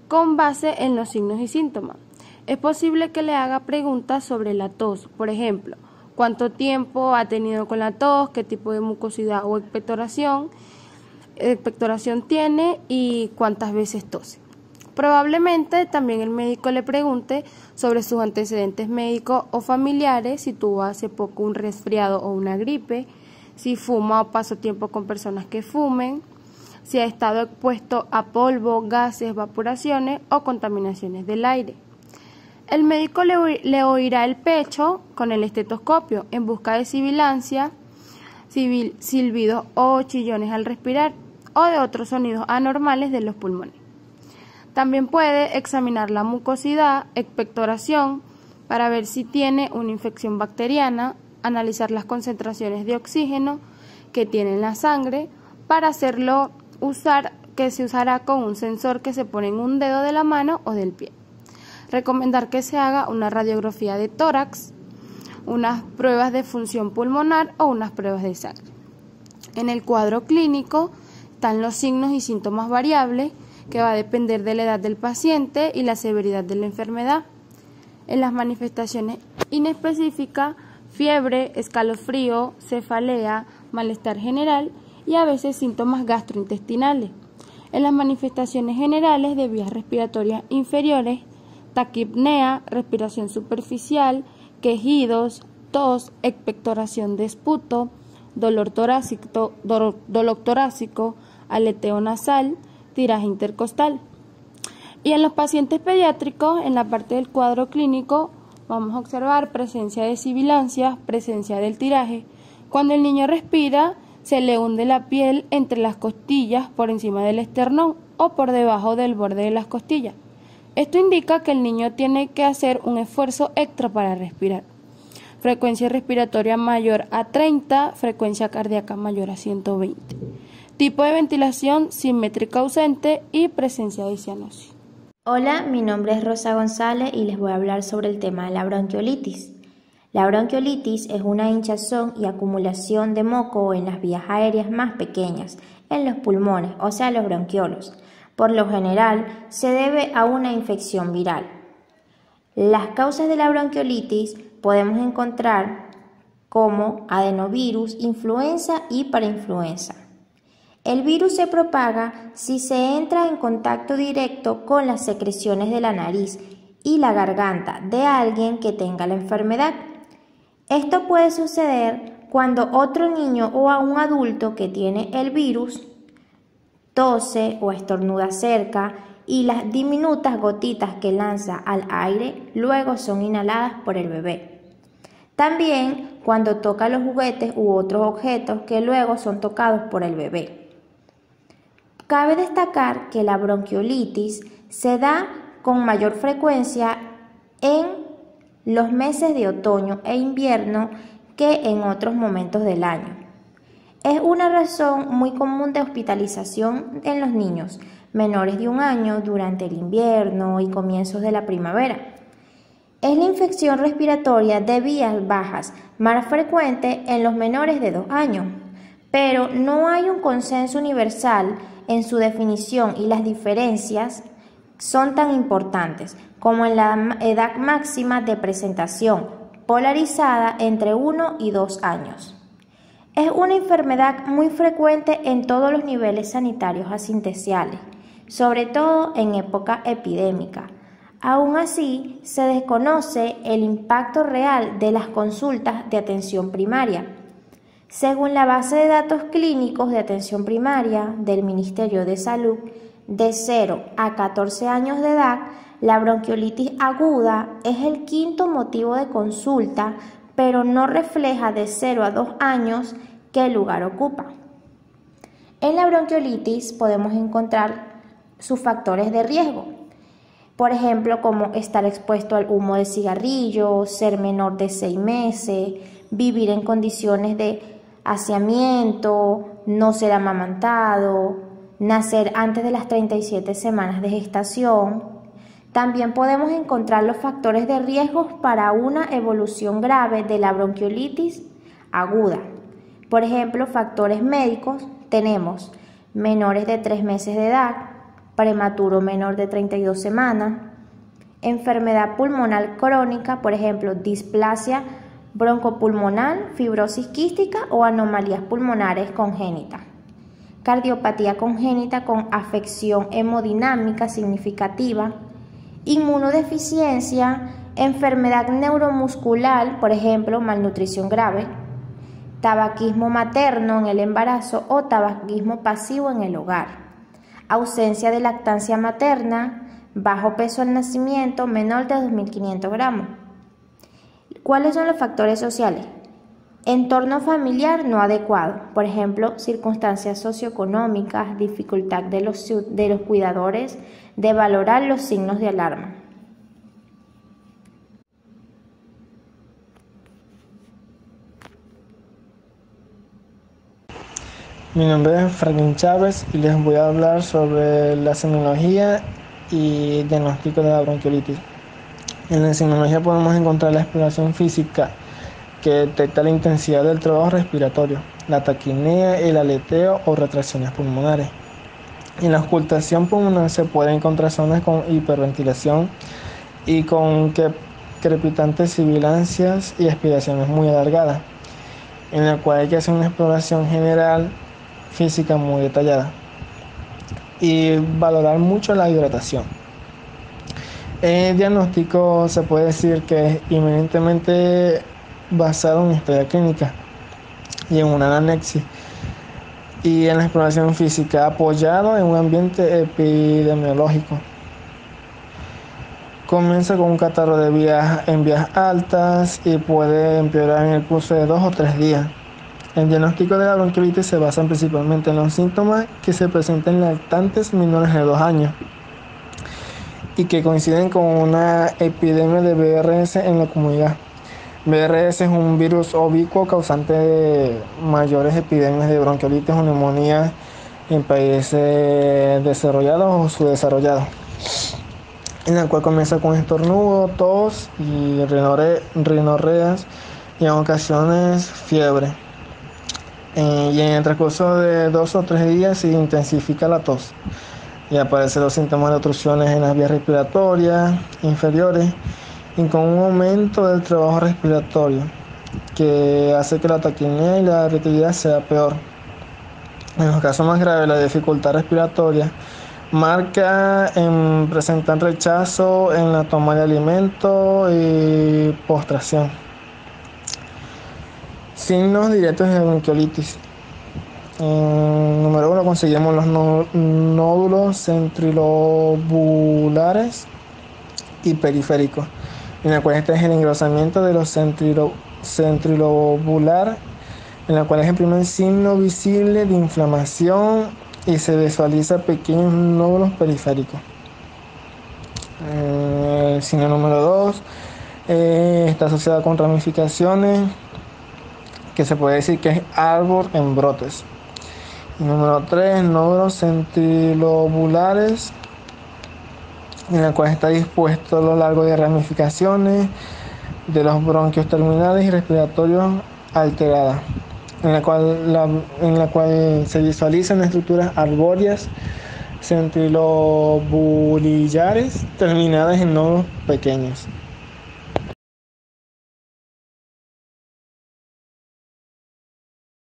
con base en los signos y síntomas. Es posible que le haga preguntas sobre la tos, por ejemplo, cuánto tiempo ha tenido con la tos, qué tipo de mucosidad o expectoración tiene y cuántas veces tose. Probablemente también el médico le pregunte sobre sus antecedentes médicos o familiares, si tuvo hace poco un resfriado o una gripe, si fuma o pasó tiempo con personas que fumen, si ha estado expuesto a polvo, gases, evaporaciones o contaminaciones del aire. El médico le oirá el pecho con el estetoscopio en busca de sibilancia, silbidos o chillones al respirar o de otros sonidos anormales de los pulmones. También puede examinar la mucosidad, expectoración, para ver si tiene una infección bacteriana, analizar las concentraciones de oxígeno que tiene en la sangre, para hacerlo que se usará con un sensor que se pone en un dedo de la mano o del pie. Recomendar que se haga una radiografía de tórax, unas pruebas de función pulmonar o unas pruebas de sangre. En el cuadro clínico están los signos y síntomas variables, que va a depender de la edad del paciente y la severidad de la enfermedad. En las manifestaciones inespecíficas, fiebre, escalofrío, cefalea, malestar general y a veces síntomas gastrointestinales. En las manifestaciones generales de vías respiratorias inferiores, taquipnea, respiración superficial, quejidos, tos, expectoración de esputo, dolor torácico, aleteo nasal, tiraje intercostal. Y en los pacientes pediátricos, en la parte del cuadro clínico, vamos a observar presencia de sibilancias, presencia del tiraje. Cuando el niño respira, se le hunde la piel entre las costillas por encima del esternón o por debajo del borde de las costillas. Esto indica que el niño tiene que hacer un esfuerzo extra para respirar. Frecuencia respiratoria mayor a 30, frecuencia cardíaca mayor a 120. Tipo de ventilación simétrica ausente y presencia de cianosis. Hola, mi nombre es Rosa González y les voy a hablar sobre el tema de la bronquiolitis. La bronquiolitis es una hinchazón y acumulación de moco en las vías aéreas más pequeñas, en los pulmones, o sea, los bronquiolos. Por lo general, se debe a una infección viral. Las causas de la bronquiolitis podemos encontrar como adenovirus, influenza y parainfluenza. El virus se propaga si se entra en contacto directo con las secreciones de la nariz y la garganta de alguien que tenga la enfermedad. Esto puede suceder cuando otro niño o a un adulto que tiene el virus tose o estornuda cerca y las diminutas gotitas que lanza al aire luego son inhaladas por el bebé. También cuando toca los juguetes u otros objetos que luego son tocados por el bebé. Cabe destacar que la bronquiolitis se da con mayor frecuencia en los meses de otoño e invierno que en otros momentos del año. Es una razón muy común de hospitalización en los niños menores de 1 año durante el invierno y comienzos de la primavera. Es la infección respiratoria de vías bajas más frecuente en los menores de 2 años, pero no hay un consenso universal en su definición y las diferencias son tan importantes como en la edad máxima de presentación, polarizada entre 1 y 2 años. Es una enfermedad muy frecuente en todos los niveles sanitarios asistenciales, sobre todo en época epidémica. Aún así, se desconoce el impacto real de las consultas de atención primaria. Según la base de datos clínicos de atención primaria del Ministerio de Salud, de 0 a 14 años de edad, la bronquiolitis aguda es el 5º motivo de consulta, pero no refleja de 0 a 2 años qué lugar ocupa. En la bronquiolitis podemos encontrar sus factores de riesgo, por ejemplo, como estar expuesto al humo de cigarrillo, ser menor de 6 meses, vivir en condiciones de haciamiento, no ser amamantado, nacer antes de las 37 semanas de gestación. También podemos encontrar los factores de riesgo para una evolución grave de la bronquiolitis aguda. Por ejemplo, factores médicos, tenemos menores de 3 meses de edad, prematuro menor de 32 semanas, enfermedad pulmonar crónica, por ejemplo, displasia broncopulmonar, fibrosis quística o anomalías pulmonares congénitas, cardiopatía congénita con afección hemodinámica significativa, inmunodeficiencia, enfermedad neuromuscular, por ejemplo, malnutrición grave, tabaquismo materno en el embarazo o tabaquismo pasivo en el hogar, ausencia de lactancia materna, bajo peso al nacimiento, menor de 2.500 gramos. ¿Cuáles son los factores sociales? Entorno familiar no adecuado, por ejemplo, circunstancias socioeconómicas, dificultad de los cuidadores de valorar los signos de alarma. Mi nombre es Franklin Chávez y les voy a hablar sobre la semiología y diagnóstico de la bronquiolitis. En la semiología podemos encontrar la exploración física que detecta la intensidad del trabajo respiratorio, la taquipnea, el aleteo o retracciones pulmonares. En la auscultación pulmonar se pueden encontrar zonas con hiperventilación y con crepitantes sibilancias y expiraciones muy alargadas, en la cual hay que hacer una exploración general física muy detallada y valorar mucho la hidratación. El diagnóstico se puede decir que es inminentemente basado en historia clínica y en una anamnesis y en la exploración física apoyado en un ambiente epidemiológico. Comienza con un catarro de vías en vías altas y puede empeorar en el curso de 2 o 3 días. El diagnóstico de la bronquiolitis se basa principalmente en los síntomas que se presentan en lactantes menores de 2 años y que coinciden con una epidemia de VRS en la comunidad. VRS es un virus oblicuo causante de mayores epidemias de bronquiolitis o neumonía en países desarrollados o subdesarrollados, en la cual comienza con estornudo, tos y rinorreas y en ocasiones fiebre. Y en el transcurso de 2 o 3 días se intensifica la tos y aparecen los síntomas de obstrucciones en las vías respiratorias inferiores y con un aumento del trabajo respiratorio que hace que la taquipnea y la irritabilidad sea peor. En los casos más graves, la dificultad respiratoria marca en presentar rechazo en la toma de alimentos y postración. Signos directos de bronquiolitis. Número 1, conseguimos los nódulos centrilobulares y periféricos, en la cual este es el engrosamiento de los centrilobular, en la cual es el primer signo visible de inflamación y se visualiza pequeños nódulos periféricos. El signo número 2 está asociado con ramificaciones, que se puede decir que es árbol en brotes. Y número 3, nódulos centrilobulares, en el cual está dispuesto a lo largo de ramificaciones de los bronquios terminales y respiratorios alteradas, en la cual se visualizan estructuras arbóreas centrilobulillares terminadas en nódulos pequeños.